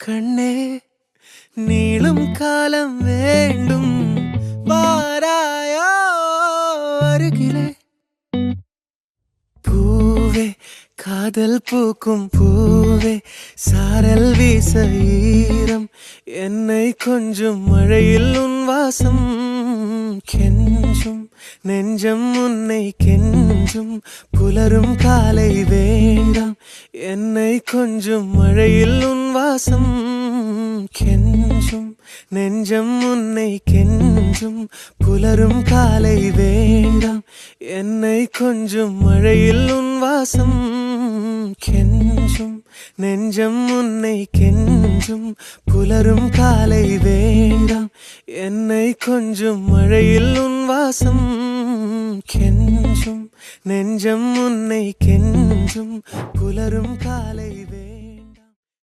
கண்ணே நீளும் காலம் வேண்டும் வாராயோ அருகிலே பூவே காதல் பூக்கும் பூவே சாரல் வீச ஈரம் என்னை கொஞ்சம் மழையில் உன் வாசம் கெஞ்சும் நெஞ்சம் உன்னை கெஞ்சும் புலரும் காலை வேண்டாம் என்னை கொஞ்சம் மழையில் உன் வாசம் கெஞ்சும் நெஞ்சம் உன்னை கெஞ்சும் புலரும் காலை வேண்டாம் என்னை கொஞ்சம் மழையில் உன் வாசம் கெஞ்சும் நெஞ்சம் உன்னை கெஞ்சும் புலரும் காலை வேண்டாம் என்னை கொஞ்சம் மழையில் உன் வாசம் கெஞ்சும் நெஞ்சம் உன்னை கெஞ்சும் புலரும் காலை